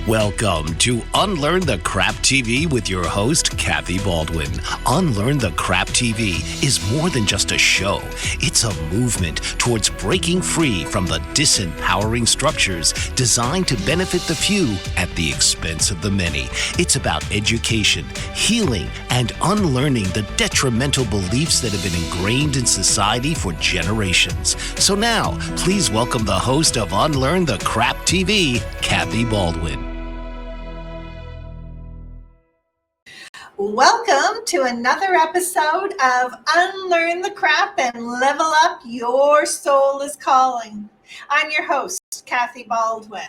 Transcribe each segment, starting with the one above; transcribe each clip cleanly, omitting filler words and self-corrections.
Welcome to Unlearn the Crap TV with your host, Kathy Baldwin. Unlearn the Crap TV is more than just a show. It's a movement towards breaking free from the disempowering structures designed to benefit the few at the expense of the many. It's about education, healing, and unlearning the detrimental beliefs that have been ingrained in society for generations. So now, please welcome the host of Unlearn the Crap TV, Kathy Baldwin. Welcome to another episode of Unlearn the Crap and Level Up Your Soul is Calling. I'm your host, Kathy Baldwin.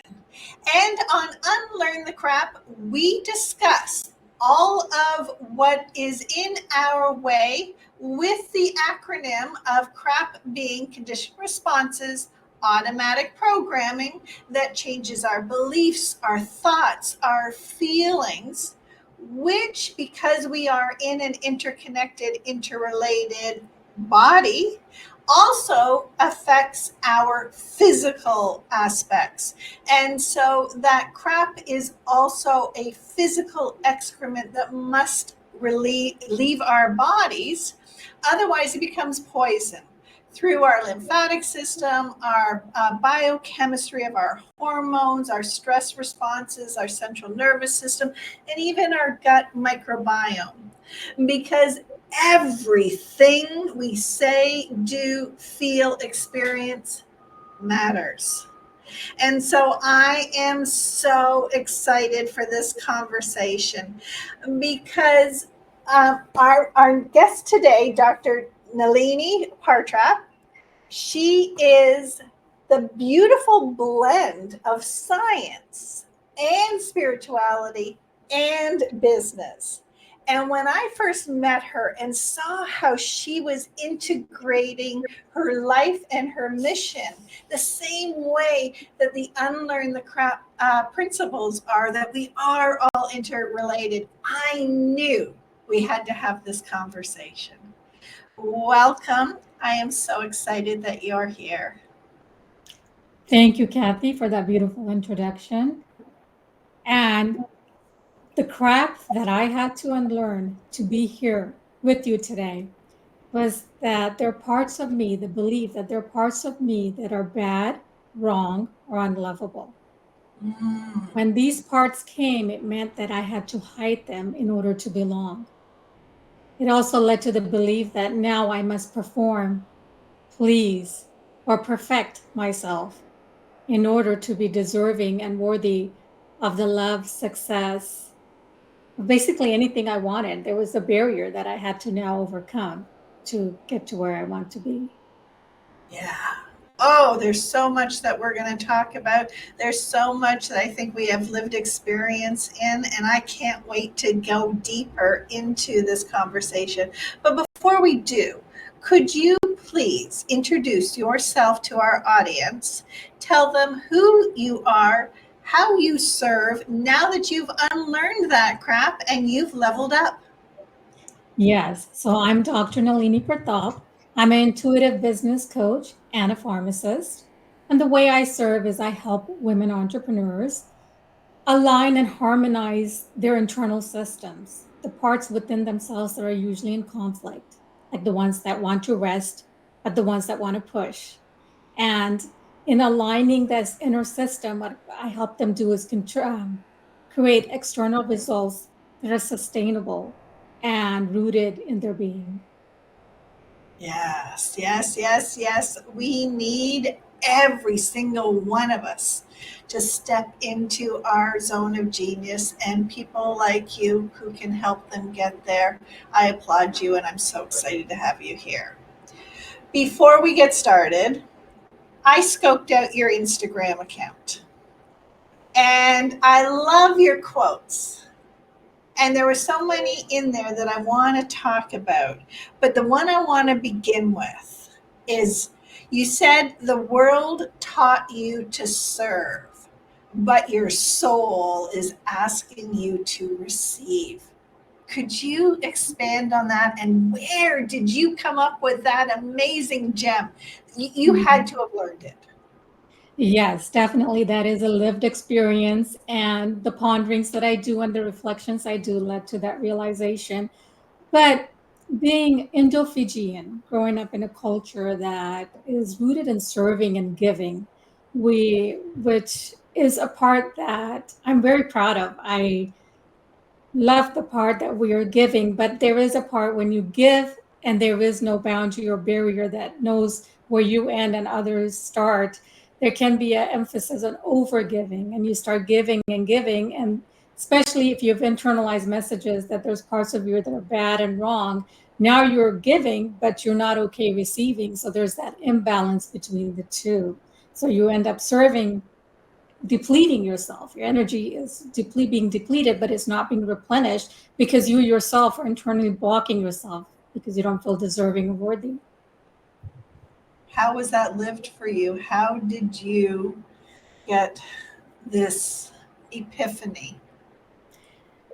And on Unlearn the Crap, we discuss all of what is in our way with the acronym of CRAP being conditioned responses, automatic programming that changes our beliefs, our thoughts, our feelings, which, because we are in an interconnected, interrelated body, also affects our physical aspects. And so that crap is also a physical excrement that must leave our bodies. Otherwise, it becomes poison through our lymphatic system, our biochemistry of our hormones, our stress responses, our central nervous system, and even our gut microbiome. Because everything we say, do, feel, experience matters. And so I am so excited for this conversation because our guest today, Dr. Naleeni Partrap, she is the beautiful blend of science and spirituality and business. And when I first met her and saw how she was integrating her life and her mission the same way that the Unlearn the Crap principles are, that we are all interrelated, I knew we had to have this conversation. Welcome. I am so excited that you're here. Thank you, Kathy, for that beautiful introduction. And the crap that I had to unlearn to be here with you today was that there are parts of me, the belief that there are parts of me that are bad, wrong, or unlovable. When these parts came, it meant that I had to hide them in order to belong. It also led to the belief that now I must perform, please, or perfect myself in order to be deserving and worthy of the love, success, basically anything I wanted. There was a barrier that I had to now overcome to get to where I want to be. Yeah. Oh, there's so much that we're going to talk about. There's so much that I think we have lived experience in, and I can't wait to go deeper into this conversation. But before we do, could you please introduce yourself to our audience? Tell them who you are, how you serve, now that you've unlearned that crap and you've leveled up. Yes, so I'm Dr. Naleeni Partrap. I'm an intuitive business coach and a pharmacist. And the way I serve is I help women entrepreneurs align and harmonize their internal systems, the parts within themselves that are usually in conflict, like the ones that want to rest, but the ones that want to push. And in aligning this inner system, what I help them do is create external results that are sustainable and rooted in their being. Yes, yes, yes, yes. We need every single one of us to step into our zone of genius, and people like you who can help them get there. I applaud you, and I'm so excited to have you here. Before we get started, I scoped out your Instagram account, and I love your quotes. And there were so many in there that I want to talk about. But the one I want to begin with is, you said the world taught you to serve, but your soul is asking you to receive. Could you expand on that? And where did you come up with that amazing gem? You had to have learned it. Yes, definitely. That is a lived experience. And the ponderings that I do and the reflections I do led to that realization. But being Indo-Fijian, growing up in a culture that is rooted in serving and giving, which is a part that I'm very proud of. I love the part that we are giving, but there is a part when you give and there is no boundary or barrier that knows where you end and others start. There can be an emphasis on over giving, and you start giving and giving. And especially if you've internalized messages that there's parts of you that are bad and wrong, now you're giving, but you're not okay receiving. So there's that imbalance between the two. So you end up serving, depleting yourself. Your energy is being depleted, but it's not being replenished because you yourself are internally blocking yourself because you don't feel deserving or worthy. How was that lived for you? How did you get this epiphany?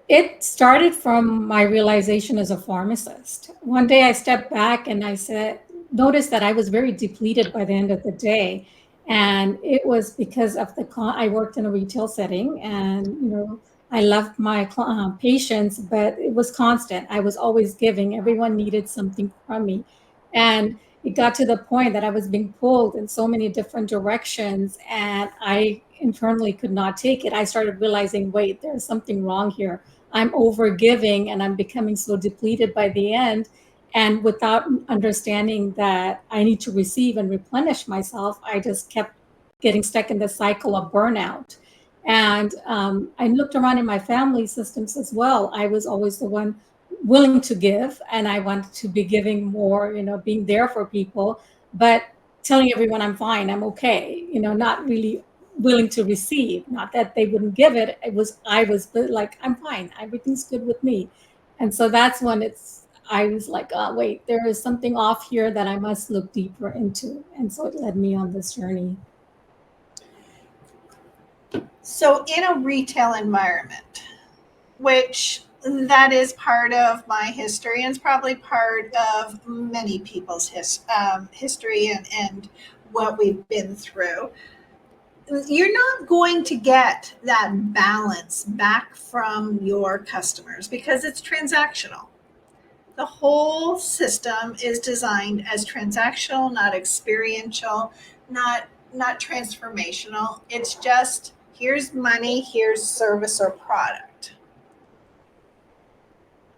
It started from my realization as a pharmacist. One day I stepped back and I said, noticed that I was very depleted by the end of the day. And it was because of I worked in a retail setting, and, I loved my patients, but it was constant. I was always giving. Everyone needed something from me. And it got to the point that I was being pulled in so many different directions, and I internally could not take it. I started realizing, wait, there's something wrong here. I'm over giving and I'm becoming so depleted by the end. And without understanding that I need to receive and replenish myself, I just kept getting stuck in the cycle of burnout. And I looked around in my family systems as well. I was always the one willing to give, and I wanted to be giving more, being there for people, but telling everyone I'm fine, I'm okay, not really willing to receive. Not that they wouldn't give it. I was like, I'm fine. Everything's good with me. And so that's when I was like, oh, wait, there is something off here that I must look deeper into. And so it led me on this journey. So, in a retail environment, which that is part of my history and it's probably part of many people's history and what we've been through, you're not going to get that balance back from your customers because it's transactional. The whole system is designed as transactional, not experiential, not transformational. It's just here's money, here's service or product.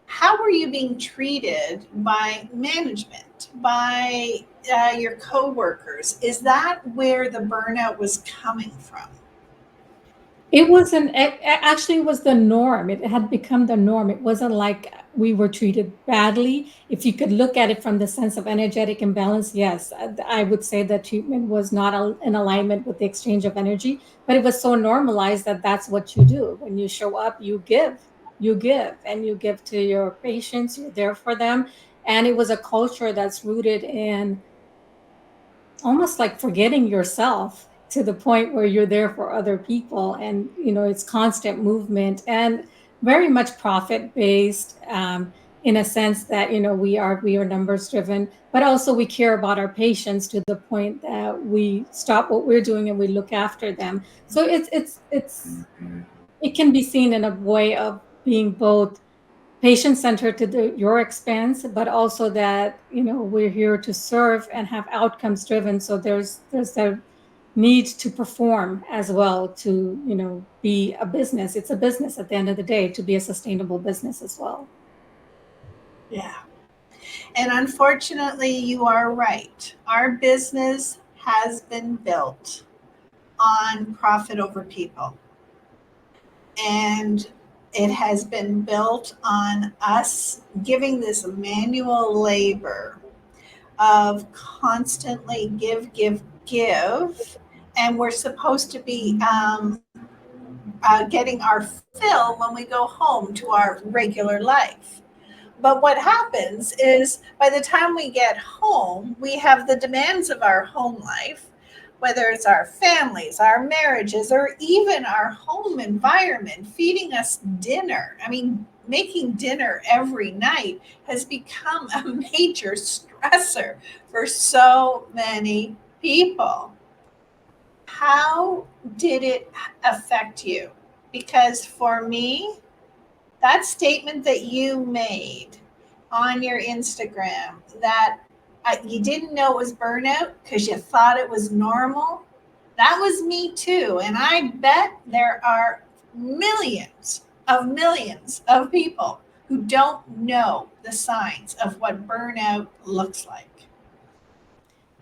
How are you being treated by management, by your coworkers? Is that where the burnout was coming from? Actually, it was the norm. It had become the norm. It wasn't like we were treated badly. If you could look at it from the sense of energetic imbalance, yes, I would say that treatment was not in alignment with the exchange of energy, but it was so normalized that that's what you do. When you show up, and you give to your patients, you're there for them. And it was a culture that's rooted in almost like forgetting yourself to the point where you're there for other people, and it's constant movement and very much profit based, in a sense that we are numbers driven, but also we care about our patients to the point that we stop what we're doing and we look after them. So it can be seen in a way of being both patient centered to your expense, but also that we're here to serve and have outcomes driven. So there's the need to perform as well, to be a business. It's a business at the end of the day, to be a sustainable business as well. Yeah. And unfortunately, you are right. Our business has been built on profit over people. And it has been built on us giving this manual labor of constantly give, give, give. And we're supposed to be getting our fill when we go home to our regular life. But what happens is by the time we get home, we have the demands of our home life, whether it's our families, our marriages, or even our home environment feeding us dinner. I mean, making dinner every night has become a major stressor for so many people. How did it affect you? Because for me, that statement that you made on your Instagram that you didn't know it was burnout because you thought it was normal, that was me too. And I bet there are millions of people who don't know the signs of what burnout looks like.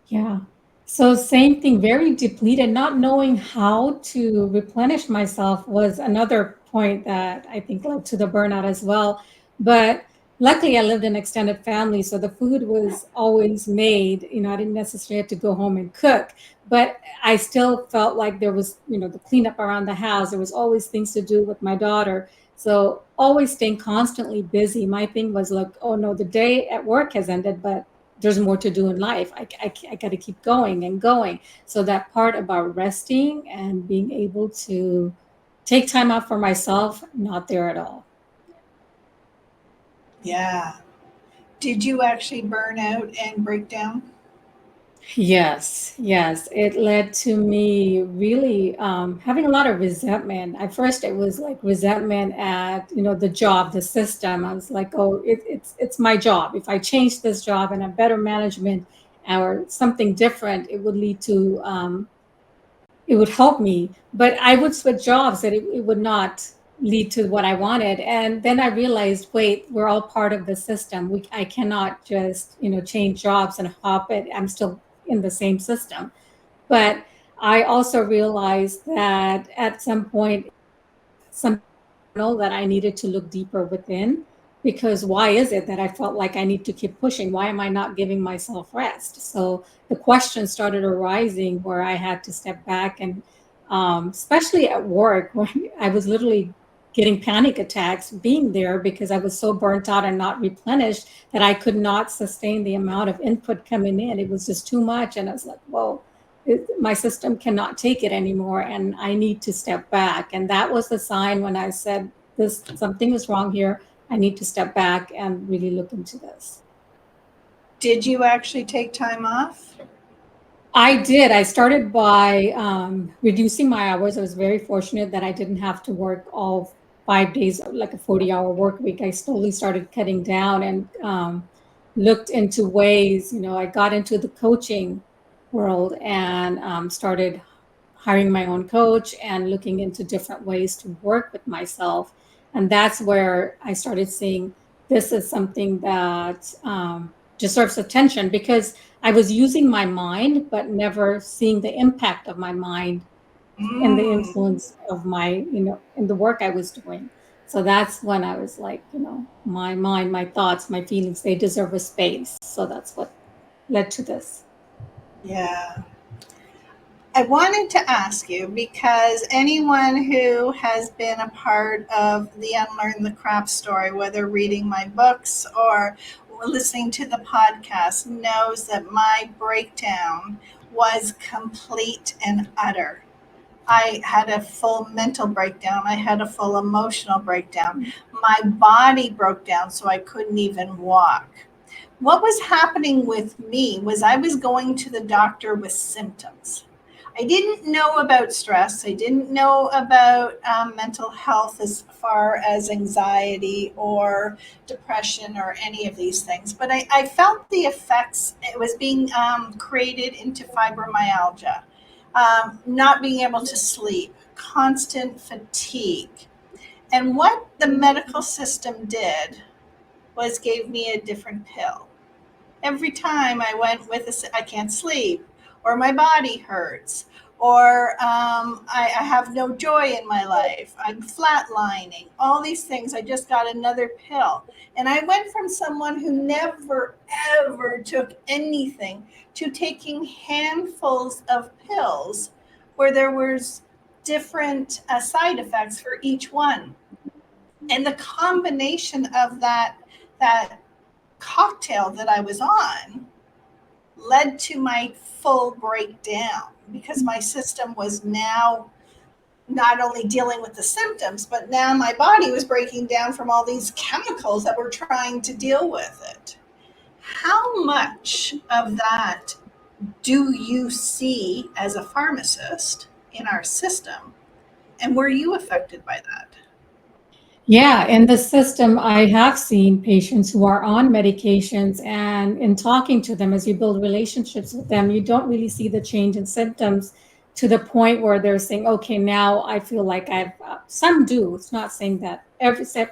Yeah. So same thing, very depleted, not knowing how to replenish myself was another point that I think led to the burnout as well. But luckily I lived in extended family, so the food was always made. I didn't necessarily have to go home and cook, but I still felt like there was, the cleanup around the house. There was always things to do with my daughter. So always staying constantly busy. My thing was like, oh no, the day at work has ended, but there's more to do in life. I got to keep going and going. So that part about resting and being able to take time out for myself, not there at all. Yeah. Did you actually burn out and break down? Yes, yes. It led to me really having a lot of resentment. At first, it was like resentment at the job, the system. I was like, oh, it's my job. If I change this job and a better management or something different, it would lead to it would help me, but I would switch jobs and it would not lead to what I wanted. And then I realized, wait, we're all part of the system. I cannot just, change jobs and hop it. I'm still in the same system. But I also realized that at some point, some know that I needed to look deeper within, because why is it that I felt like I need to keep pushing? Why am I not giving myself rest? So the questions started arising where I had to step back and especially at work when I was literally getting panic attacks being there because I was so burnt out and not replenished that I could not sustain the amount of input coming in. It was just too much. And I was like, whoa, my system cannot take it anymore and I need to step back. And that was the sign when I said, this something is wrong here. I need to step back and really look into this. Did you actually take time off? I did. I started by reducing my hours. I was very fortunate that I didn't have to work all 5 days, like a 40-hour work week. I slowly started cutting down and looked into ways, I got into the coaching world and started hiring my own coach and looking into different ways to work with myself. And that's where I started seeing this is something that deserves attention because I was using my mind, but never seeing the impact of my mind and the Mm, influence of my, in the work I was doing. So that's when I was like, my mind, my thoughts, my feelings, they deserve a space. So that's what led to this. yeah. I wanted to ask you because anyone who has been a part of the Unlearn the Crap story, whether reading my books or listening to the podcast, knows that my breakdown was complete and utter. I had a full mental breakdown. I had a full emotional breakdown. My body broke down so I couldn't even walk. What was happening with me was I was going to the doctor with symptoms. I didn't know about stress. I didn't know about mental health as far as anxiety or depression or any of these things. But I felt the effects. It was being created into fibromyalgia, not being able to sleep, constant fatigue. And what the medical system did was gave me a different pill every time I went with I can't sleep, or my body hurts, or I have no joy in my life. I'm flatlining. All these things. I just got another pill, and I went from someone who never ever took anything to taking handfuls of pills, where there was different side effects for each one, and the combination of that cocktail that I was on led to my full breakdown because my system was now not only dealing with the symptoms, but now my body was breaking down from all these chemicals that were trying to deal with it. How much of that do you see as a pharmacist in our system? And were you affected by that? Yeah, in the system, I have seen patients who are on medications, and in talking to them, as you build relationships with them, you don't really see the change in symptoms to the point where they're saying, okay, now I feel like some do. It's not saying that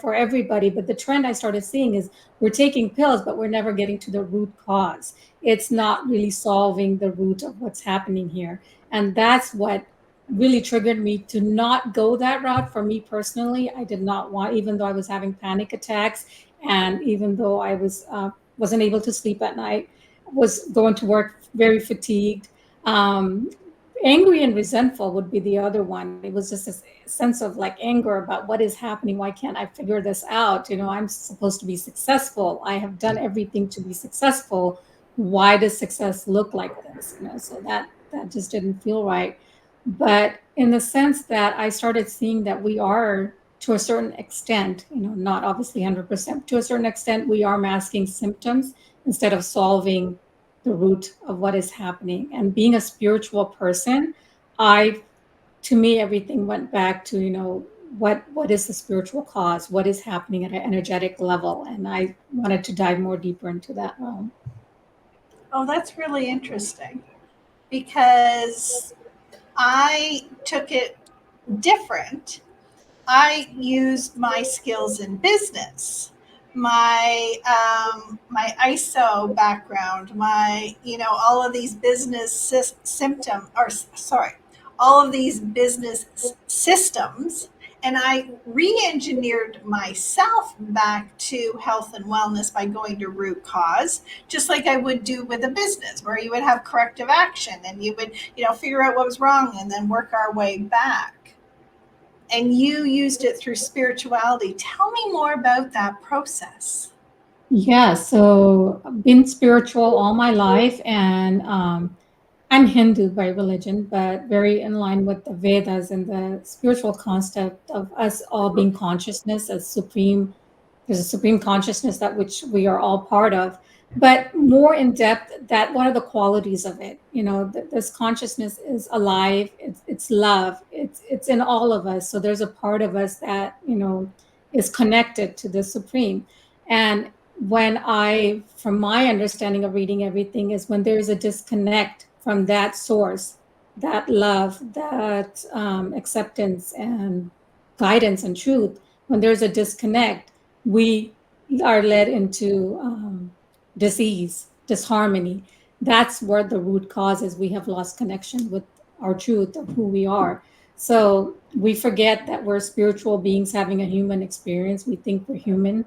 for everybody, but the trend I started seeing is we're taking pills, but we're never getting to the root cause. It's not really solving the root of what's happening here. And that's what really triggered me to not go that route. For me personally, I did not want, even though I was having panic attacks, and even though I wasn't able to sleep at night, was going to work very fatigued. um, Angry and resentful would be the other one. It was just this sense of like anger about what is happening. Why can't I figure this out? I'm supposed to be successful. I have done everything to be successful. Why does success look like this? So that just didn't feel right. But in the sense that I started seeing that we are, to a certain extent, not obviously 100%, to a certain extent, we are masking symptoms instead of solving the root of what is happening. And being a spiritual person, I, to me, everything went back to, what is the spiritual cause? What is happening at an energetic level? And I wanted to dive more deeper into that realm. Oh, that's really interesting because I took it different. I used my skills in business, my ISO background, my all of these business symptom or sorry, all of these business systems, and I re-engineered myself back to health and wellness by going to root cause, just like I would do with a business, where you would have corrective action and you would figure out what was wrong and then work our way back. And you used it through spirituality. Tell me more about that process. Yeah, so I've been spiritual all my life, and I'm Hindu by religion, but very in line with the Vedas and the spiritual concept of us all being consciousness as supreme. There's a supreme consciousness that which we are all part of, but more in depth, that what are the qualities of it? This consciousness is alive. It's love. It's in all of us. So there's a part of us that is connected to the supreme. And from my understanding of reading everything, is when there is a disconnect from that source, that love, that acceptance and guidance and truth, when there's a disconnect, we are led into disease, disharmony. That's where the root cause is. We have lost connection with our truth of who we are. So we forget that we're spiritual beings having a human experience. We think we're human,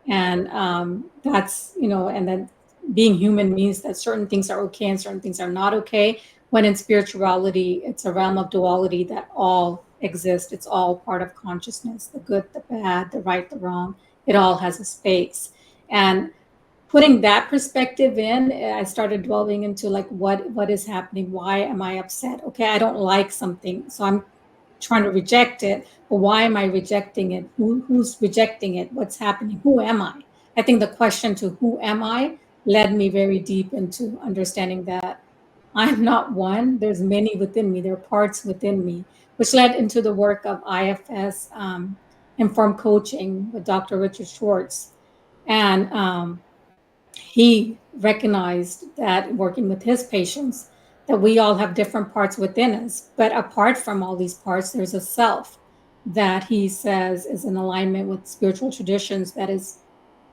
and and then being human means that certain things are okay and certain things are not okay, when in spirituality it's a realm of duality, that all exist. It's all part of consciousness, the good, the bad, the right, the wrong. It all has a space. And putting that perspective in, I started dwelling into like what is happening. Why am I upset? Okay, I don't like something, so I'm trying to reject it. But why am I rejecting it? Who's rejecting it? What's happening? Who am I think the question to who am I led me very deep into understanding that I'm not one. There's many within me. There are parts within me, which led into the work of IFS, informed coaching with Dr. Richard Schwartz. And he recognized that, working with his patients, that we all have different parts within us. But apart from all these parts, there's a self that he says is in alignment with spiritual traditions, that is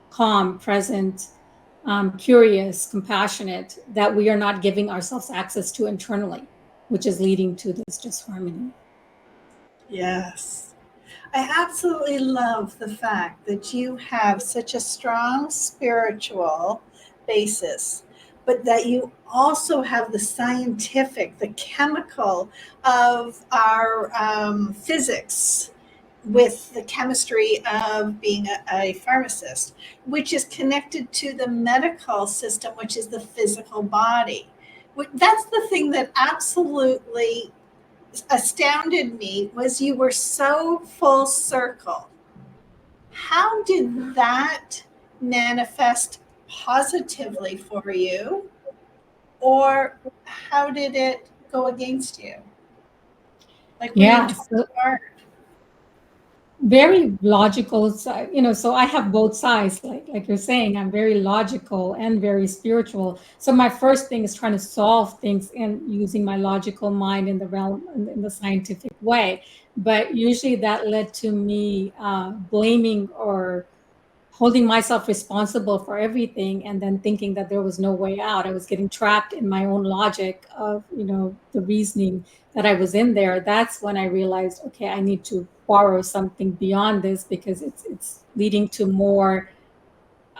calm, present, curious, compassionate, that we are not giving ourselves access to internally, which is leading to this disharmony. Yes. I absolutely love the fact that you have such a strong spiritual basis, but that you also have the scientific, the chemical of our physics with the chemistry of being a pharmacist, which is connected to the medical system, which is the physical body. That's the thing that absolutely astounded me, was you were so full circle. How did that manifest positively for you? or how did it go against you? Like, were you Yeah, torn so apart? very logical side, so I have both sides, like you're saying, I'm very logical and very spiritual. So my first thing is trying to solve things and using my logical mind in the realm in the scientific way. But usually that led to me blaming or holding myself responsible for everything, and then thinking that there was no way out. I was getting trapped in my own logic of, the reasoning that I was in there. That's when I realized, okay, I need to borrow something beyond this, because it's leading to more.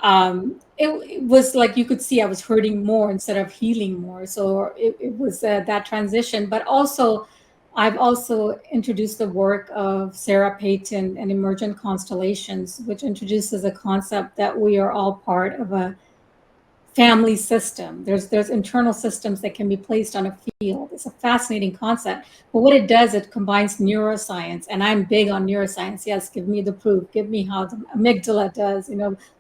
It was like you could see I was hurting more instead of healing more. So it was that transition. But also, I've also introduced the work of Sarah Payton and emergent constellations, which introduces a concept that we are all part of a family system. There's internal systems that can be placed on a field. It's a fascinating concept. But what it does, it combines neuroscience, and I'm big on neuroscience. Yes, give me the proof. Give me how the amygdala does.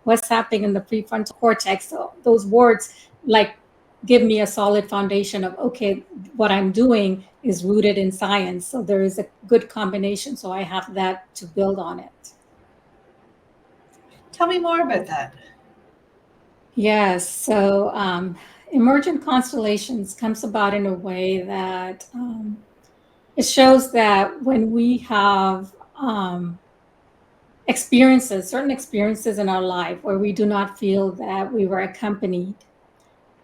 What's happening in the prefrontal cortex. So those words, like, give me a solid foundation of, okay, what I'm doing is rooted in science. So there is a good combination. So I have that to build on it. Tell me more about that. Yes. So emergent constellations comes about in a way that it shows that when we have experiences, certain experiences in our life where we do not feel that we were accompanied,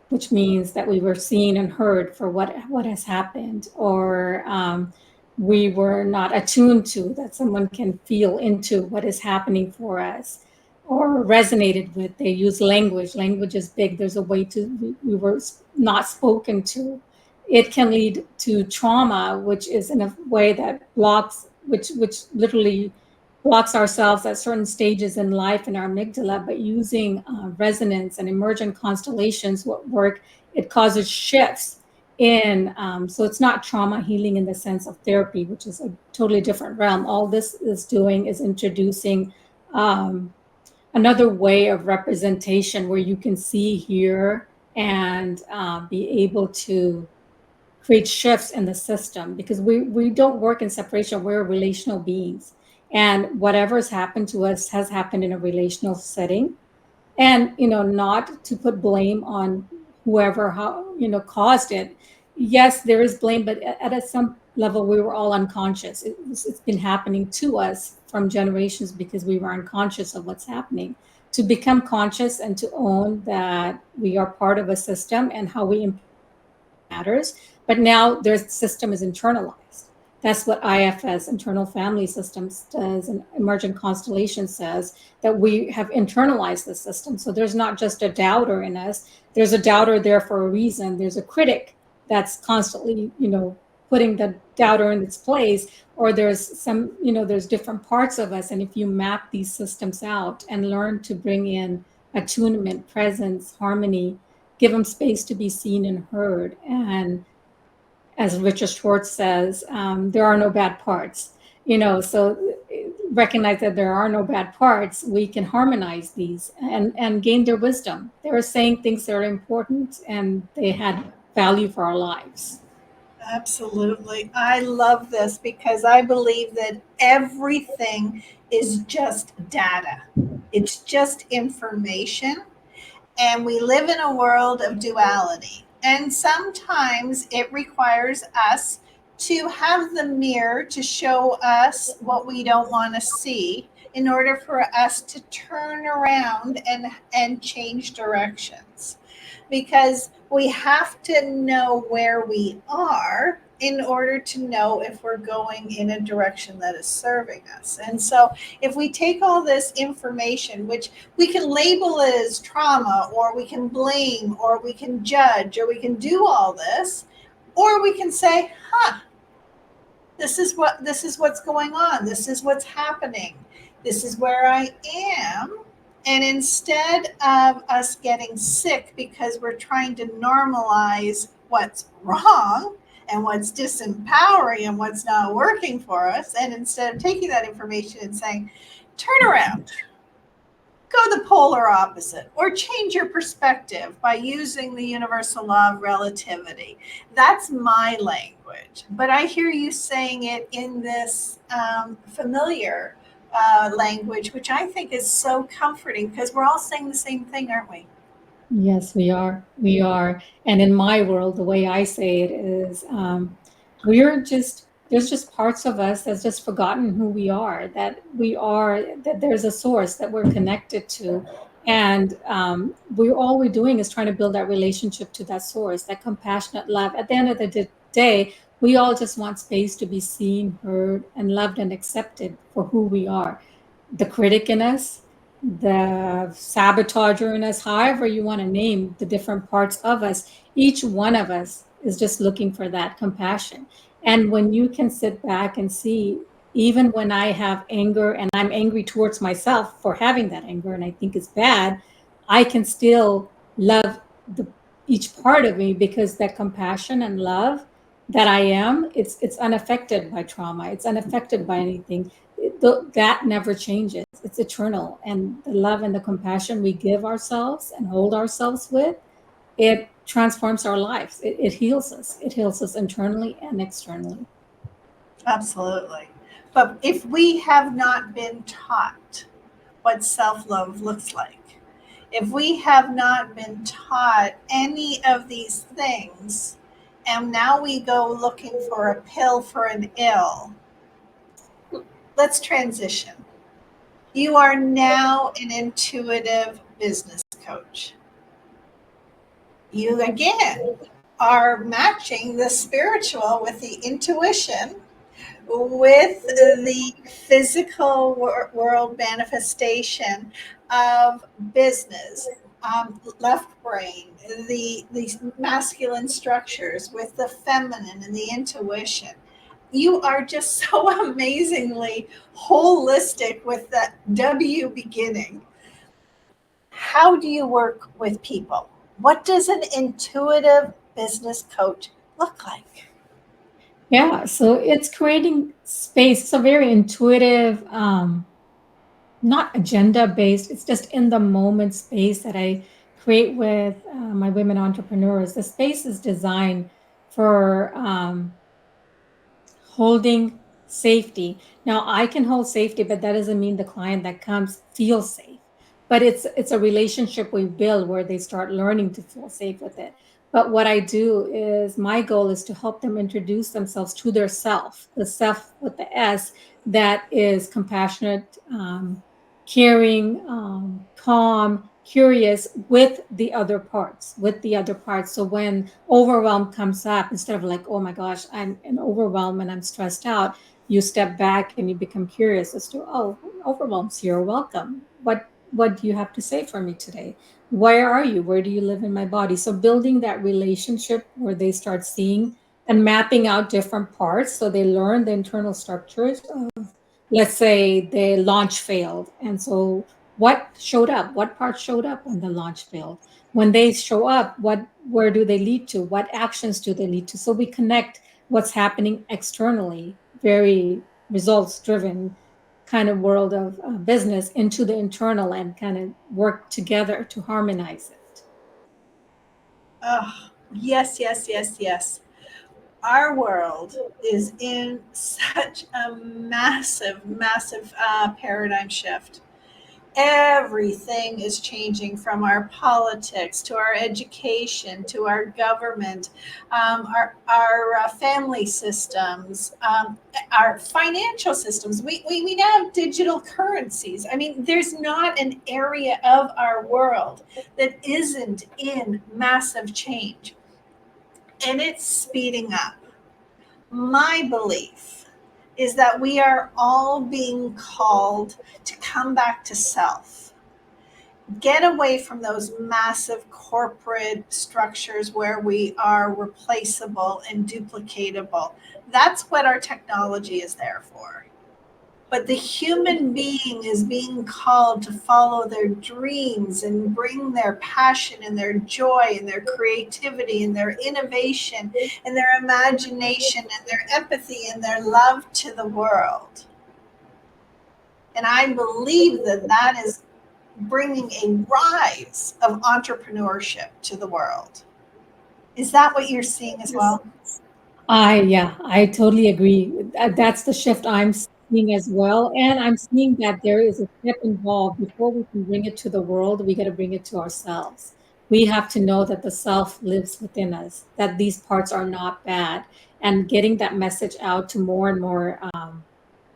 which means that we were seen and heard for what has happened, or we were not attuned to, that someone can feel into what is happening for us, or resonated with. They use language. Language is big. There's a way to, we were not spoken to. It can lead to trauma, which is in a way that blocks, which literally blocks ourselves at certain stages in life in our amygdala. But using resonance and emergent constellations work, it causes shifts in, so it's not trauma healing in the sense of therapy, which is a totally different realm. All this is doing is introducing another way of representation where you can see, hear, and be able to create shifts in the system, because we don't work in separation. We're relational beings, and whatever's happened to us has happened in a relational setting. And not to put blame on whoever, how caused it. Yes, there is blame, but at some level we were all unconscious. It's been happening to us from generations because we were unconscious of what's happening. To become conscious and to own that we are part of a system, and how we matters. But now their system is internalized. That's what IFS, internal family systems, does, and emergent constellation says, that we have internalized the system. So there's not just a doubter in us. There's a doubter there for a reason. There's a critic that's constantly, putting the doubter in its place. Or there's some, there's different parts of us. And if you map these systems out and learn to bring in attunement, presence, harmony, give them space to be seen and heard. And as Richard Schwartz says, there are no bad parts. So recognize that there are no bad parts. We can harmonize these and gain their wisdom. They were saying things that are important, and they had value for our lives. Absolutely. I love this because I believe that everything is just data. It's just information. And we live in a world of duality. And sometimes it requires us to have the mirror to show us what we don't want to see in order for us to turn around and change directions. Because we have to know where we are in order to know if we're going in a direction that is serving us. And so if we take all this information, which we can label it as trauma, or we can blame, or we can judge, or we can do all this, or we can say, this is what's going on, this is what's happening, this is where I am. And instead of us getting sick because we're trying to normalize what's wrong and what's disempowering and what's not working for us, and instead of taking that information and saying, turn around, go the polar opposite or change your perspective by using the universal law of relativity. That's my language. But I hear you saying it in this familiar language, which I think is so comforting because we're all saying the same thing, aren't we? Yes, we are. We are. And in my world, the way I say it is, there's just parts of us that's just forgotten who we are, that there's a source that we're connected to. And all we're doing is trying to build that relationship to that source, that compassionate love. At the end of the day, we all just want space to be seen, heard, and loved and accepted for who we are. The critic in us, the sabotager in us, however you want to name the different parts of us, each one of us is just looking for that compassion. And when you can sit back and see, even when I have anger and I'm angry towards myself for having that anger and I think it's bad, I can still love the each part of me because that compassion and love that I am, it's unaffected by trauma. It's unaffected by anything. That never changes. It's eternal. And the love and the compassion we give ourselves and hold ourselves with, it transforms our lives. It heals us. It heals us internally and externally. Absolutely. But if we have not been taught what self love looks like, if we have not been taught any of these things, and now we go looking for a pill for an ill, let's transition. You are now an intuitive business coach. You again are matching the spiritual with the intuition with the physical world manifestation of business, left brain, the masculine structures with the feminine and the intuition. You are just so amazingly holistic with that W beginning. How do you work with people? What does an intuitive business coach look like? Yeah, so it's creating space. It's a very intuitive, not agenda based. It's just in the moment space that I create with my women entrepreneurs. The space is designed for holding safety. Now I can hold safety, but that doesn't mean the client that comes feels safe. But it's a relationship we build where they start learning to feel safe with it. But what I do is my goal is to help them introduce themselves to their self, the self with the S that is compassionate, caring, calm, curious with the other parts. So when overwhelm comes up, instead of like, oh my gosh, I'm in overwhelm and I'm stressed out, you step back and you become curious as to, oh, overwhelm's here. Welcome. What do you have to say for me today? Where are you? Where do you live in my body? So building that relationship where they start seeing and mapping out different parts so they learn the internal structures of, let's say the launch failed. And so what showed up? What parts showed up when the launch failed? When they show up, where do they lead to? What actions do they lead to? So we connect what's happening externally, very results driven kind of world of business into the internal and kind of work together to harmonize it. Oh, yes, yes, yes, yes. Our world is in such a massive, massive paradigm shift. Everything is changing from our politics to our education to our government, our family systems, our financial systems. We now have digital currencies. I mean, there's not an area of our world that isn't in massive change, and it's speeding up. My belief is that we are all being called to come back to self, get away from those massive corporate structures where we are replaceable and duplicatable. That's what our technology is there for. But the human being is being called to follow their dreams and bring their passion and their joy and their creativity and their innovation and their imagination and their empathy and their love to the world. And I believe that that is bringing a rise of entrepreneurship to the world. Is that what you're seeing as well? Yeah, I totally agree. That's the shift I'm seeing as well. And I'm seeing that there is a step involved before we can bring it to the world, we got to bring it to ourselves. We have to know that the self lives within us, that these parts are not bad, and getting that message out to more and more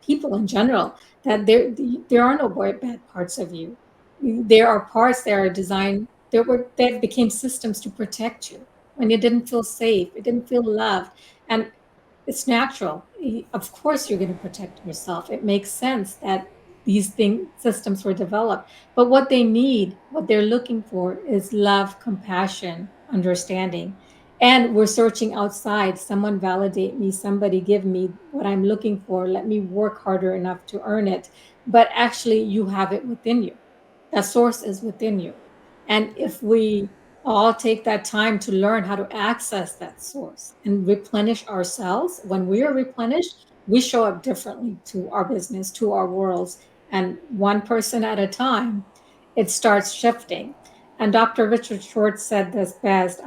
people in general that there are no bad parts of you. There are parts that are designed that became systems to protect you when you didn't feel safe, it didn't feel loved, and it's natural. Of course, you're going to protect yourself. It makes sense that these systems were developed. But what they need, what they're looking for, is love, compassion, understanding. And we're searching outside. Someone validate me. Somebody give me what I'm looking for. Let me work harder enough to earn it. But actually, you have it within you. That source is within you. And if we all take that time to learn how to access that source and replenish ourselves. When we are replenished, we show up differently to our business, to our worlds, and one person at a time, it starts shifting. And Dr. Richard Schwartz said this best.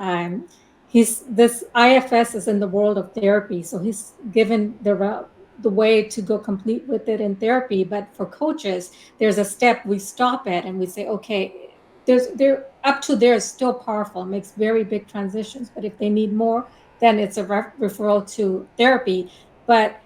He's this IFS is in the world of therapy, so he's given the way to go complete with it in therapy. But for coaches, there's a step we stop at and we say, okay, they're up to there is still powerful, makes very big transitions. But if they need more, then it's a referral to therapy. But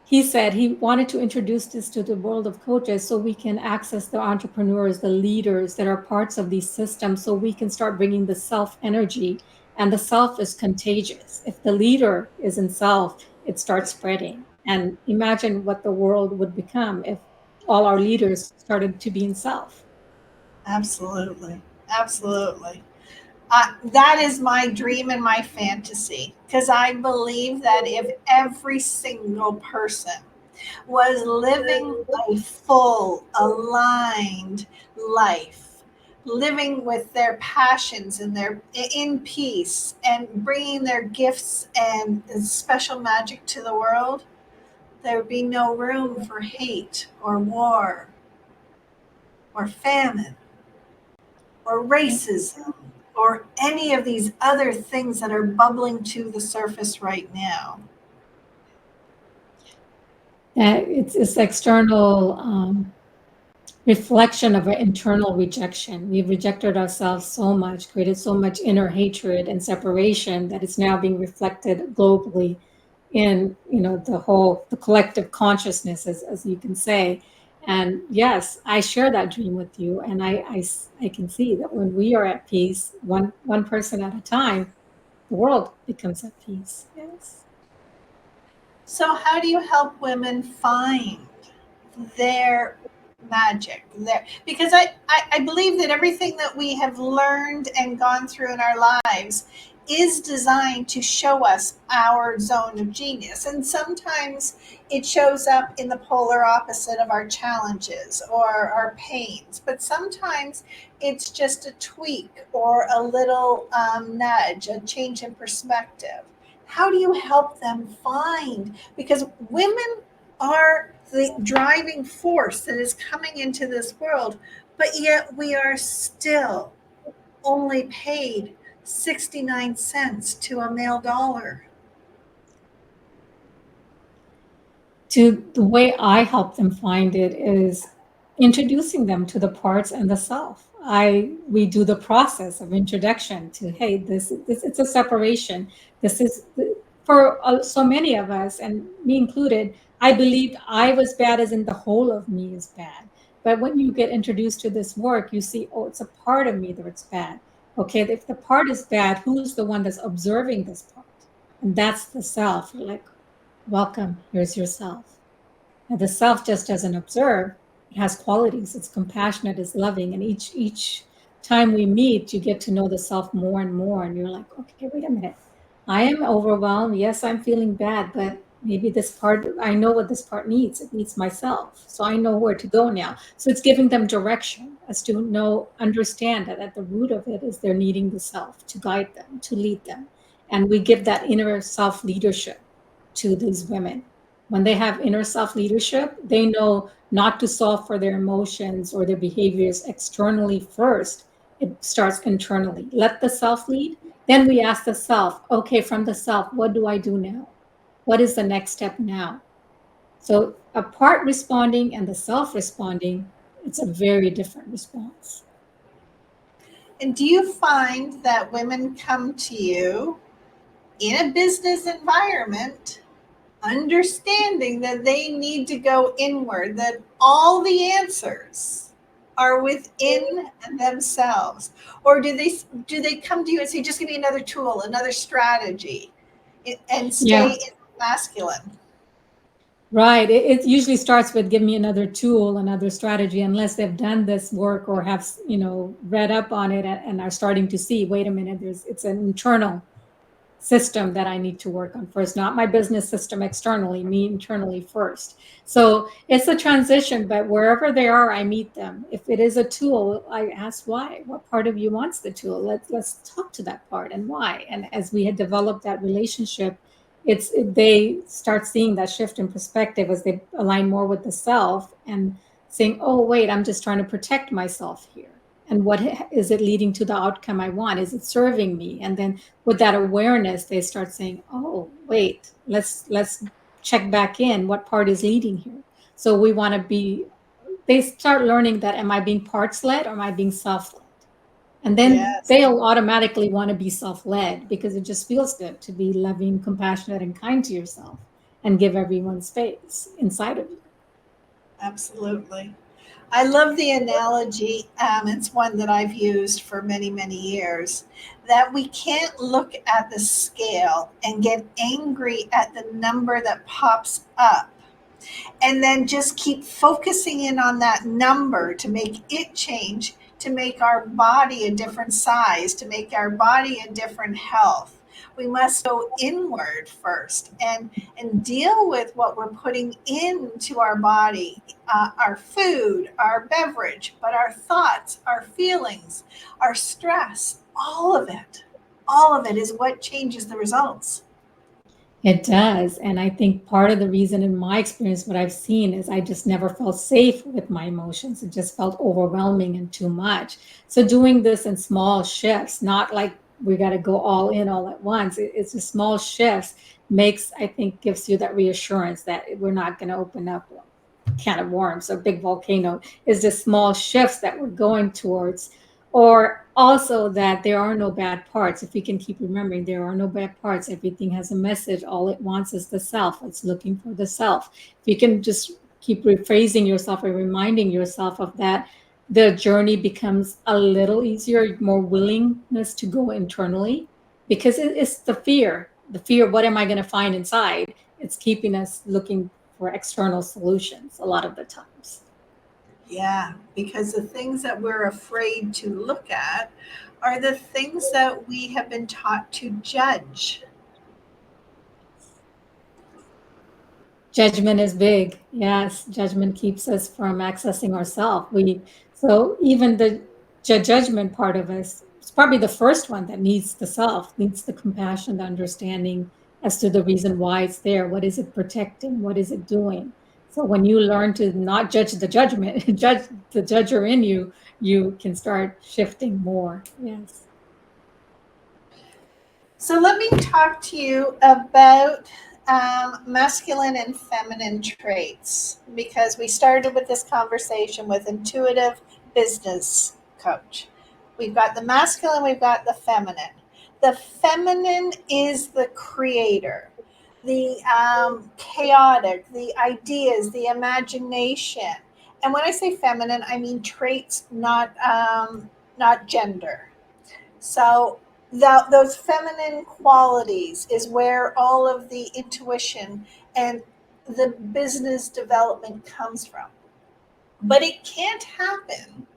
he said he wanted to introduce this to the world of coaches so we can access the entrepreneurs, the leaders that are parts of these systems, so we can start bringing the self energy. And the self is contagious. If the leader is in self, it starts spreading. And imagine what the world would become if all our leaders started to be in self. Absolutely. Absolutely. That is my dream and my fantasy because I believe that if every single person was living a full, aligned life, living with their passions and their in peace and bringing their gifts and special magic to the world, there would be no room for hate or war or famine or racism or any of these other things that are bubbling to the surface right now. It's external reflection of our internal rejection. We've rejected ourselves so much, created so much inner hatred and separation that it's now being reflected globally in the collective consciousness, as you can say. And yes, I share that dream with you, and I can see that when we are at peace, one person at a time, the world becomes at peace. Yes. So, how do you help women find their magic there? Because I believe that everything that we have learned and gone through in our lives is designed to show us our zone of genius. And sometimes it shows up in the polar opposite of our challenges or our pains. But sometimes it's just a tweak or a little nudge, a change in perspective. How do you help them find? Because women are the driving force that is coming into this world, but yet we are still only paid 69 cents to a male dollar. To the way I help them find it is introducing them to the parts and the self. We do the process of introduction to, hey, this it's a separation. This is for so many of us, and me included. I believed I was bad, as in the whole of me is bad. But when you get introduced to this work, you see, oh, it's a part of me that's bad. Okay, if the part is bad, who's the one that's observing this part? And that's the self. You're like, welcome, here's yourself. Now, the self just doesn't observe. It has qualities. It's compassionate, it's loving. And each time we meet, you get to know the self more and more. And you're like, okay, wait a minute. I am overwhelmed. Yes, I'm feeling bad, but maybe this part, I know what this part needs. It needs myself. So I know where to go now. So it's giving them direction as to understand that at the root of it is they're needing the self to guide them, to lead them. And we give that inner self leadership to these women. When they have inner self leadership, they know not to solve for their emotions or their behaviors externally first. It starts internally. Let the self lead. Then we ask the self, okay, from the self, what do I do now? What is the next step now? So a part responding and the self responding, it's a very different response. And do you find that women come to you in a business environment understanding that they need to go inward, that all the answers are within themselves? Or do they come to you and say, just give me another tool, another strategy, and stay Yeah. in masculine? Right. It usually starts with give me another tool, another strategy, unless they've done this work or have, read up on it and are starting to see, wait a minute, it's an internal system that I need to work on first, not my business system externally, me internally first. So it's a transition, but wherever they are, I meet them. If it is a tool, I ask why. What part of you wants the tool? Let's talk to that part and why. And as we had developed that relationship, they start seeing that shift in perspective as they align more with the self and saying, oh wait, I'm just trying to protect myself here. And what is it leading to the outcome I want? Is it serving me? And then with that awareness, they start saying, oh wait, let's check back in, what part is leading here. So we want to be, they start learning that, am I being parts led or am I being self led? And then Yes, they'll automatically want to be self led because it just feels good to be loving, compassionate, and kind to yourself and give everyone space inside of you. absolutely. I love the analogy. It's one that I've used for many, many years, that we can't look at the scale and get angry at the number that pops up and then just keep focusing in on that number to make it change, to make our body a different size, to make our body a different health. We must go inward first and deal with what we're putting into our body, our food, our beverage, but our thoughts, our feelings, our stress, all of it is what changes the results. It does. And I think part of the reason, in my experience, what I've seen is I just never felt safe with my emotions. It just felt overwhelming and too much. So doing this in small shifts, not like we got to go all in all at once. It's a small shifts makes, I think, gives you that reassurance that we're not going to open up a can of worms or big volcano. It's just small shifts that we're going towards, or also that there are no bad parts. If we can keep remembering, there are no bad parts. Everything has a message. All it wants is the self. It's looking for the self. If you can just keep rephrasing yourself and reminding yourself of that, the journey becomes a little easier, more willingness to go internally, because it's the fear, what am I going to find inside? It's keeping us looking for external solutions a lot of the times. Yeah, because the things that we're afraid to look at are the things that we have been taught to judge. Judgment is big. Yes, judgment keeps us from accessing ourselves. So even the judgment part of us is probably the first one that needs the self, needs the compassion, the understanding as to the reason why it's there. What is it protecting? What is it doing? So when you learn to not judge the judgment, judge the judger in you, you can start shifting more. Yes. So let me talk to you about masculine and feminine traits, because we started with this conversation with intuitive business coach. We've got the masculine, we've got the feminine. The feminine is the creator, the chaotic, the ideas, the imagination. And when I say feminine, I mean traits, not gender. So those feminine qualities is where all of the intuition and the business development comes from. But it can't happen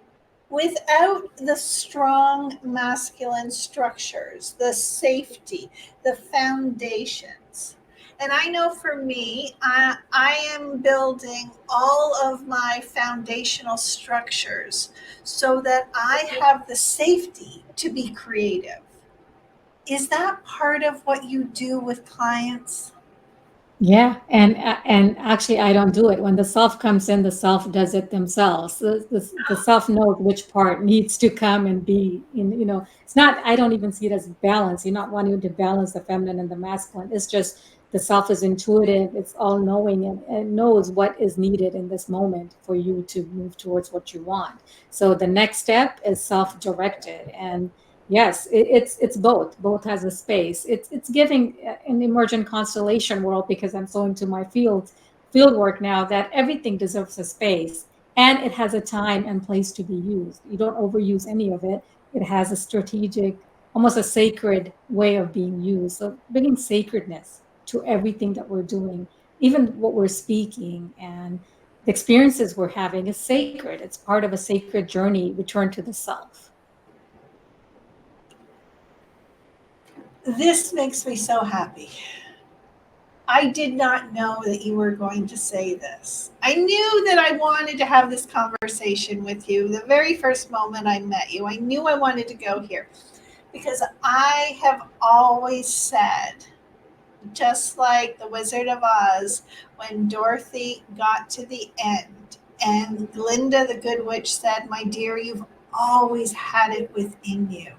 without the strong masculine structures, the safety, the foundations. And I know for me, I am building all of my foundational structures so that I have the safety to be creative. Is that part of what you do with clients? Yeah, and actually, I don't do it. When the self comes in, the self does it themselves. The self knows which part needs to come and be. It's not. I don't even see it as balance. You're not wanting to balance the feminine and the masculine. It's just the self is intuitive. It's all knowing and knows what is needed in this moment for you to move towards what you want. So the next step is self directed, and yes, it's both. Both has a space. It's giving an emergent constellation world, because I'm so into my field work now, that everything deserves a space, and it has a time and place to be used. You don't overuse any of it. It has a strategic, almost a sacred way of being used. So bringing sacredness to everything that we're doing, even what we're speaking and the experiences we're having, is sacred. It's part of a sacred journey, return to the self. This makes me so happy. I did not know that you were going to say this. I knew that I wanted to have this conversation with you the very first moment I met you. I knew I wanted to go here because I have always said, just like the Wizard of Oz, when Dorothy got to the end and Glinda the Good Witch said, "My dear, you've always had it within you."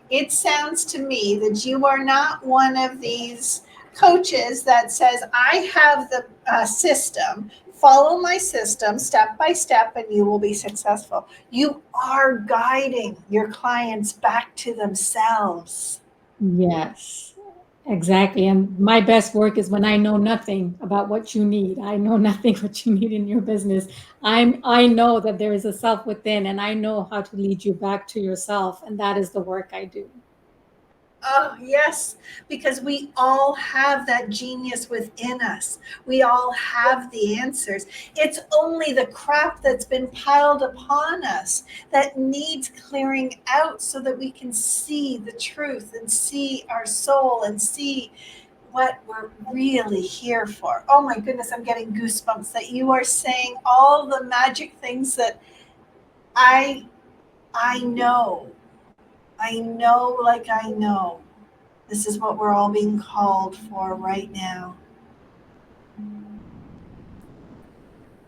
It sounds to me that you are not one of these coaches that says, "I have the system, follow my system step by step, and you will be successful." You are guiding your clients back to themselves. Yes, exactly. And my best work is when I know nothing about what you need. I know nothing what you need in your business. I know that there is a self within, and I know how to lead you back to yourself, and that is the work I do. Oh, yes, because we all have that genius within us. We all have the answers. It's only the crap that's been piled upon us that needs clearing out so that we can see the truth and see our soul and see what we're really here for. Oh my goodness, I'm getting goosebumps that you are saying all the magic things that I I know. I know like I know. This is what we're all being called for right now.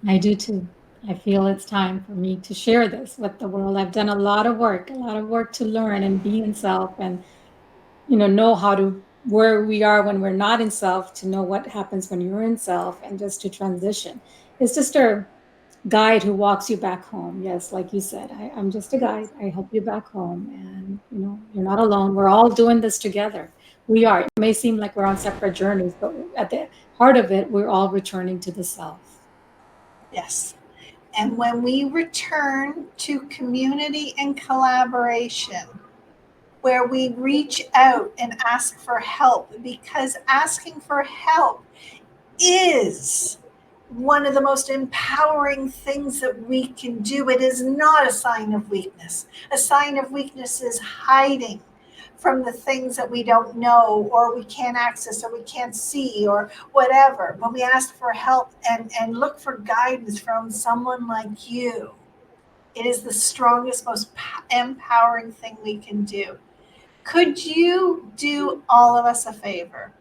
I do too. I feel it's time for me to share this with the world. I've done a lot of work to learn and be in self, and know how to where we are when we're not in self, to know what happens when you're in self, and just to transition. It's just a guide who walks you back home. Yes, like you said, I'm just a guide. I help you back home, and you're not alone. We're all doing this together. We are. It may seem like we're on separate journeys, but at the heart of it, we're all returning to the self. Yes. And when we return to community and collaboration, where we reach out and ask for help, because asking for help is one of the most empowering things that we can do. It is not a sign of weakness. A sign of weakness is hiding from the things that we don't know or we can't access or we can't see or whatever. When we ask for help and look for guidance from someone like you, it is the strongest, most empowering thing we can do. Could you do all of us a favor?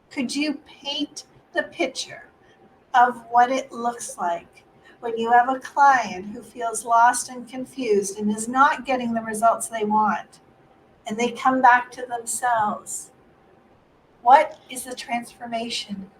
Could you paint the picture of what it looks like when you have a client who feels lost and confused and is not getting the results they want, and they come back to themselves? What is the transformation?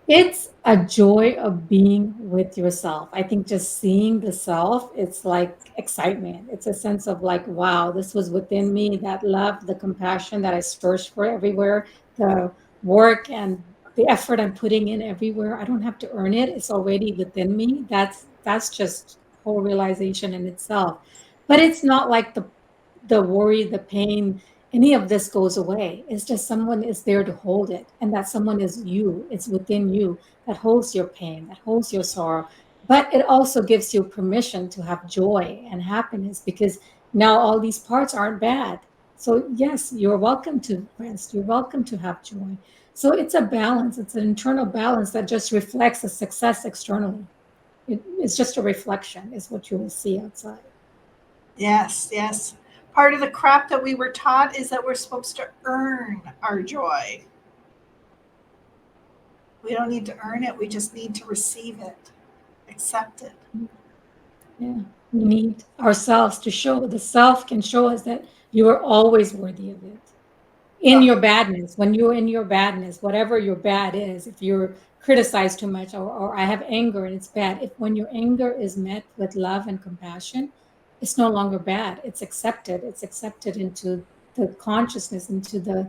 It's a joy of being with yourself. I think just seeing the self, it's like excitement. It's a sense of like, wow, this was within me, that love, the compassion that I searched for everywhere, the work and the effort I'm putting in everywhere. I don't have to earn it. It's already within me. That's just whole realization in itself. But it's not like the worry, the pain, any of this goes away. It's just someone is there to hold it, and that someone is you. It's within you that holds your pain, that holds your sorrow. But it also gives you permission to have joy and happiness, because now all these parts aren't bad. So, yes, you're welcome to rest, you're welcome to have joy. So, it's a balance, it's an internal balance that just reflects the success externally. It's just a reflection, is what you will see outside. Yes, yes. Part of the crap that we were taught is that we're supposed to earn our joy. We don't need to earn it. We just need to receive it, accept it. Yeah. We need ourselves to show, the self can show us that you are always worthy of it. In Oh, your badness, when you're in your badness, whatever your bad is, if you're criticized too much, or I have anger and it's bad, if when your anger is met with love and compassion, it's no longer bad. It's accepted into the consciousness, into the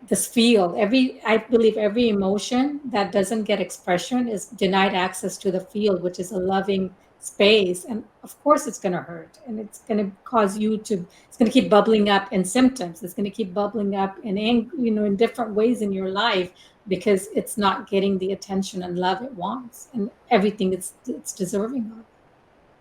this field. I believe every emotion that doesn't get expression is denied access to the field, which is a loving space. And of course it's going to hurt, and it's going to cause you to, it's going to keep bubbling up in symptoms, it's going to keep bubbling up in in different ways in your life, because it's not getting the attention and love it wants and everything it's deserving of.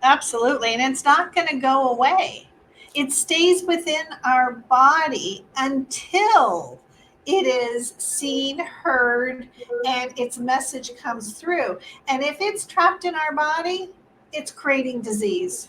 absolutely. And it's not going to go away. It stays within our body until it is seen, heard, and its message comes through. And if it's trapped in our body, it's creating disease.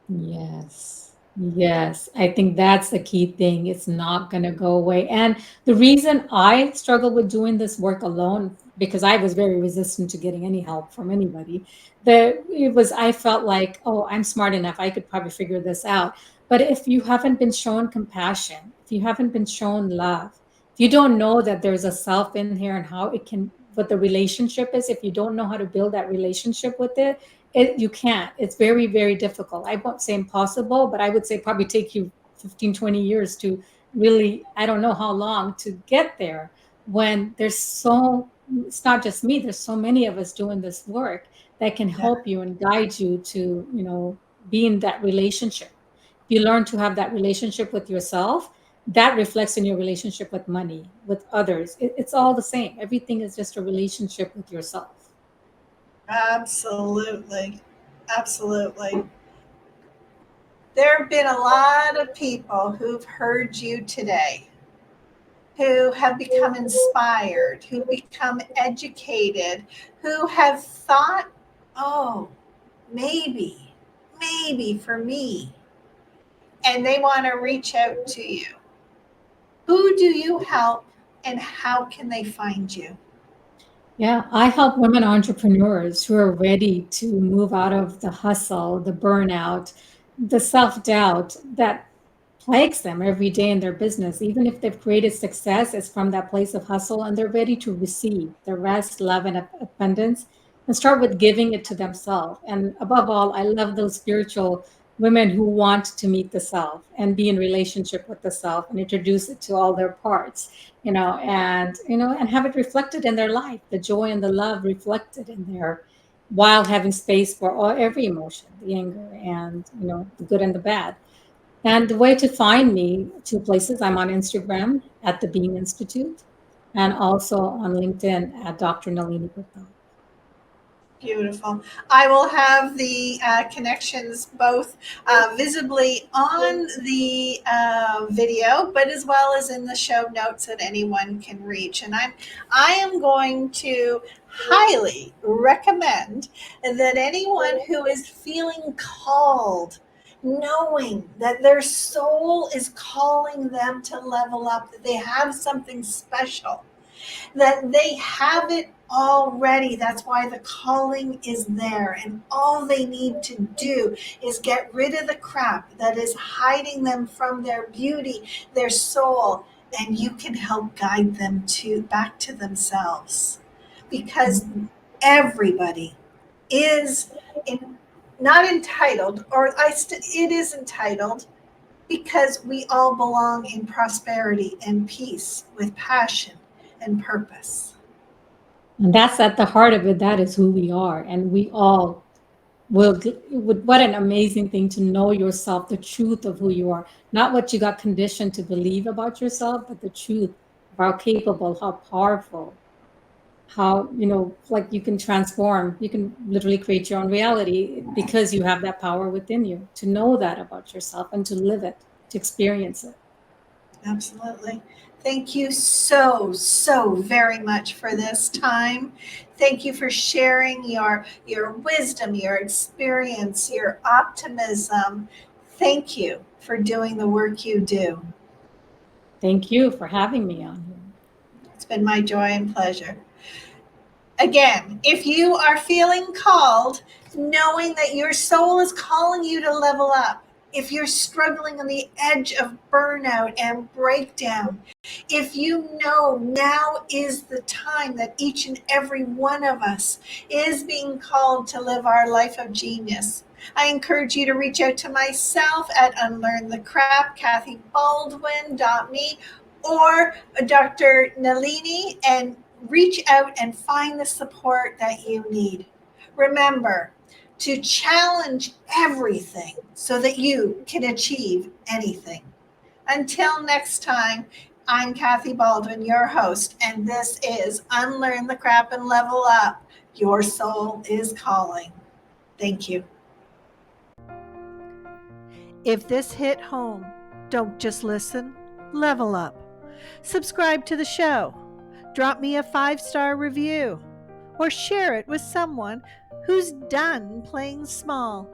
Yes. Yes. I think that's the key thing. It's not going to go away. And the reason I struggle with doing this work alone, because I was very resistant to getting any help from anybody, I felt like, oh, I'm smart enough. I could probably figure this out. But if you haven't been shown compassion, if you haven't been shown love, if you don't know that there's a self in here and how it can, what the relationship is, if you don't know how to build that relationship with it, you can't. It's very, very difficult. I won't say impossible, but I would say probably take you 15, 20 years to really, I don't know how long to get there, when it's not just me, there's so many of us doing this work that can Yeah, help you and guide you to, be in that relationship. If you learn to have that relationship with yourself, that reflects in your relationship with money, with others. It's all the same. Everything is just a relationship with yourself. absolutely. Absolutely. There have been a lot of people who've heard you today, who have become inspired, who become educated, who have thought, oh, maybe, maybe for me. And they want to reach out to you. Who do you help and how can they find you? Yeah, I help women entrepreneurs who are ready to move out of the hustle, the burnout, the self doubt that plagues them every day in their business. Even if they've created success, it's from that place of hustle, and they're ready to receive the rest, love, and abundance, and start with giving it to themselves. And above all, I love those spiritual women who want to meet the self and be in relationship with the self and introduce it to all their parts, and have it reflected in their life, the joy and the love reflected in there, while having space for every emotion, the anger and the good and the bad. And the way to find me, two places: I'm on Instagram at the Being Institute, and also on LinkedIn at Dr. Naleeni Partrap. Beautiful. I will have the connections both visibly on the video, but as well as in the show notes that anyone can reach. And I am going to highly recommend that anyone who is feeling called, knowing that their soul is calling them to level up, that they have something special, that they have it already. That's why the calling is there. And all they need to do is get rid of the crap that is hiding them from their beauty, their soul, and you can help guide them to back to themselves. Because everybody is in, not entitled, or it is entitled, because we all belong in prosperity and peace with passion and purpose. And that's at the heart of it. That is who we are. And we all what an amazing thing to know yourself, the truth of who you are, not what you got conditioned to believe about yourself, but the truth of how capable, how powerful, how, like you can transform, you can literally create your own reality because you have that power within you to know that about yourself and to live it, to experience it. Absolutely. Thank you so, so very much for this time. Thank you for sharing your wisdom, your experience, your optimism. Thank you for doing the work you do. Thank you for having me on here. It's been my joy and pleasure. Again, if you are feeling called, knowing that your soul is calling you to level up, if you're struggling on the edge of burnout and breakdown, if you know now is the time that each and every one of us is being called to live our life of genius, I encourage you to reach out to myself at Unlearn the Crap, KathyBaldwin.me, or Dr. Naleeni, and reach out and find the support that you need. Remember to challenge everything so that you can achieve anything. Until next time, I'm Kathy Baldwin, your host, and this is Unlearn the Crap and Level Up. Your soul is calling. Thank you. If this hit home, don't just listen, level up. Subscribe to the show. Drop me a 5-star review, or share it with someone who's done playing small.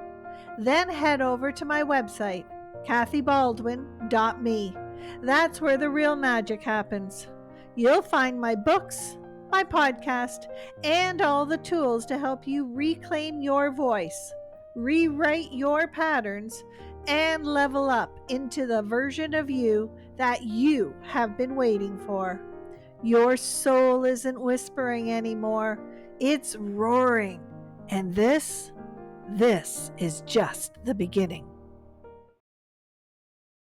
Then head over to my website, KathyBaldwin.me. That's where the real magic happens. You'll find my books, my podcast, and all the tools to help you reclaim your voice, rewrite your patterns, and level up into the version of you that you have been waiting for. Your soul isn't whispering anymore, it's roaring. And this is just the beginning.